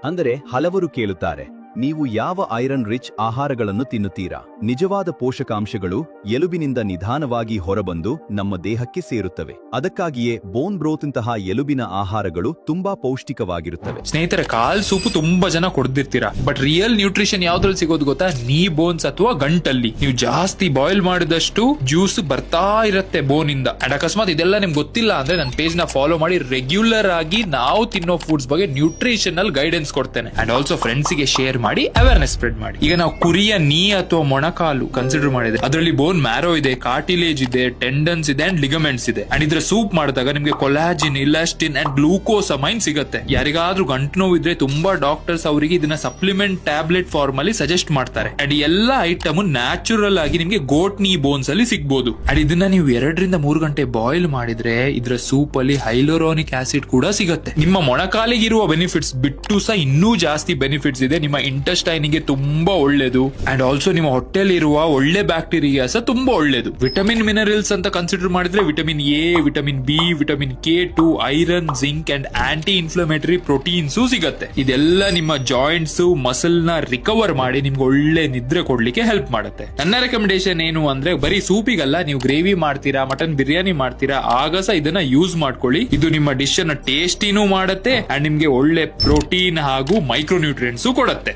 ಅಂದರೆ ಹಲವರು ಕೇಳುತ್ತಾರೆ, ನೀವು ಯಾವ ಐರನ್ ರಿಚ್ ಆಹಾರಗಳನ್ನು ತಿನ್ನುತ್ತೀರಾ? ನಿಜವಾದ ಪೋಷಕಾಂಶಗಳು ಎಲುಬಿನಿಂದ ನಿಧಾನವಾಗಿ ಹೊರಬಂದು ನಮ್ಮ ದೇಹಕ್ಕೆ ಸೇರುತ್ತವೆ. ಅದಕ್ಕಾಗಿಯೇ ಬೋನ್ ಬ್ರೋತ್ನಂತಹ ಎಲುಬಿನ ಆಹಾರಗಳು ತುಂಬಾ ಪೌಷ್ಟಿಕವಾಗಿರುತ್ತವೆ. ಸ್ನೇಹಿತರೆ, ಕಾಲ್ ಸೂಪು ತುಂಬಾ ಜನ ಕೊಡ್ದಿರ್ತೀರಾ, ಬಟ್ ರಿಯಲ್ ನ್ಯೂಟ್ರಿಷನ್ ಯಾವ್ದ್ರಲ್ಲಿ ಸಿಗೋದು ಗೊತ್ತಾ? ನೀ ಬೋನ್ಸ್ ಅಥವಾ ಗಂಟಲ್ಲಿ. ನೀವು ಜಾಸ್ತಿ ಬಾಯ್ಲ್ ಮಾಡಿದಷ್ಟು ಜ್ಯೂಸ್ ಬರ್ತಾ ಇರತ್ತೆ ಬೋನ್ ಇಂದ. ಅಂಡ್ ಅಕಸ್ಮಾತ್ ಇದೆಲ್ಲ ನಿಮ್ಗೆ ಗೊತ್ತಿಲ್ಲ ಅಂದ್ರೆ ನನ್ನ ಪೇಜ್ ನ ಫಾಲೋ ಮಾಡಿ. ರೆಗ್ಯುಲರ್ ಆಗಿ ನಾವು ತಿನ್ನೋ ಫುಡ್ಸ್ ಬಗ್ಗೆ ನ್ಯೂಟ್ರಿಷನಲ್ ಗೈಡೆನ್ಸ್ ಕೊಡ್ತೇನೆ. ಅಂಡ್ ಆಲ್ಸೋ ಫ್ರೆಂಡ್ಸ್ ಗೆ ಶೇರ್ ಮಾಡಿ, ಅವೇರ್ನೆಸ್ ಸ್ಪ್ರೆಡ್ ಮಾಡಿ. ಈಗ ನಾವು ಕುರಿಯ ನೀ ಅಥವಾ ಮೊಣಕಾಲು ಕನ್ಸಿಡರ್ ಮಾಡಿದ್ರೆ ಅದರಲ್ಲಿ ಬೋನ್ ಮ್ಯಾರೋ ಇದೆ, ಕಾರ್ಟಿಲೇಜ್ ಇದೆ, ಟೆಂಡನ್ಸ್ ಇದೆ ಅಂಡ್ ಲಿಗಮೆಂಟ್ಸ್ ಇದೆ. ಅಂಡ್ ಇದ್ರ ಸೂಪ್ ಮಾಡಿದಾಗ ನಿಮ್ಗೆ ಕೊಲಾಜಿನ್, ಇಲಾಸ್ಟಿನ್ ಅಂಡ್ ಗ್ಲೂಕೋಸಮೈನ್ ಸಿಗುತ್ತೆ. ಯಾರಿಗಾದ್ರೂ ಗಂಟು ನೋವು ಇದ್ರೆ ತುಂಬಾ ಡಾಕ್ಟರ್ಸ್ ಅವರಿಗೆ ಇದನ್ನ ಸಪ್ಲಿಮೆಂಟ್ ಟ್ಯಾಬ್ಲೆಟ್ ಫಾರ್ಮ್ ಅಲ್ಲಿ ಸಜೆಸ್ಟ್ ಮಾಡ್ತಾರೆ. ಅಂಡ್ ಈ ಎಲ್ಲಾ ಐಟಮ್ ನ್ಯಾಚುರಲ್ ಆಗಿ ನಿಮ್ಗೆ ಗೋಟ್ ನೀ ಬೋನ್ಸ್ ಅಲ್ಲಿ ಸಿಗಬಹುದು. ಅಂಡ್ ಇದನ್ನ ನೀವು 2 ರಿಂದ 3 ಗಂಟೆ ಬಾಯ್ಲ್ ಮಾಡಿದ್ರೆ ಇದ್ರ ಸೂಪ್ ಅಲ್ಲಿ ಹೈಲೋರಾನಿಕ್ ಆಸಿಡ್ ಕೂಡ ಸಿಗುತ್ತೆ. ನಿಮ್ಮ ಮೊಣಕಾಲಿಗಿರುವ ಬೆನಿಫಿಟ್ಸ್ ಬಿಟ್ಟು ಸಹ ಇನ್ನೂ ಜಾಸ್ತಿ ಬೆನಿಫಿಟ್ಸ್ ಇದೆ. ನಿಮ್ಮ ಇಂಟೆಸ್ಟೈನ್ ಗೆ ತುಂಬಾ ಒಳ್ಳೇದು. ಅಂಡ್ ಆಲ್ಸೋ ನಿಮ್ಮ ಹೊಟ್ಟೆಲಿ ಇರುವ ಒಳ್ಳೆ ಬ್ಯಾಕ್ಟೀರಿಯಾ ಸಹ ತುಂಬಾ ಒಳ್ಳೇದು. ವಿಟಮಿನ್ ಮಿನರಲ್ಸ್ ಅಂತ ಕನ್ಸಿಡರ್ ಮಾಡಿದ್ರೆ vitamin A, vitamin B, vitamin K2, iron, zinc and aunty inflammatory proteins ಸಿಗತ್ತೆ. ಇದೆಲ್ಲ ನಿಮ್ಮ ಜಾಯಿಂಟ್ಸ್, ಮಸಲ್ ನ ರಿಕವರ್ ಮಾಡಿ ನಿಮ್ಗೆ ಒಳ್ಳೆ ನಿದ್ರೆ ಕೊಡ್ಲಿಕ್ಕೆ ಹೆಲ್ಪ್ ಮಾಡುತ್ತೆ. ನನ್ನ ರೆಕಮೆಂಡೇಶನ್ ಏನು ಅಂದ್ರೆ, ಬರೀ ಸೂಪಿಗಲ್ಲ, ನೀವು ಗ್ರೇವಿ ಮಾಡ್ತೀರಾ, ಮಟನ್ ಬಿರಿಯಾನಿ ಮಾಡ್ತೀರಾ, ಆಗ ಸಹ ಇದನ್ನ ಯೂಸ್ ಮಾಡ್ಕೊಳ್ಳಿ. ಇದು ನಿಮ್ಮ ಡಿಶ್ ಅನ್ನ ಟೇಸ್ಟಿನೂ ಮಾಡುತ್ತೆ ಅಂಡ್ ನಿಮ್ಗೆ ಒಳ್ಳೆ ಪ್ರೋಟೀನ್ ಹಾಗೂ ಮೈಕ್ರೋ ನ್ಯೂಟ್ರಿಯೆಂಟ್ಸ್ ಕೊಡುತ್ತೆ.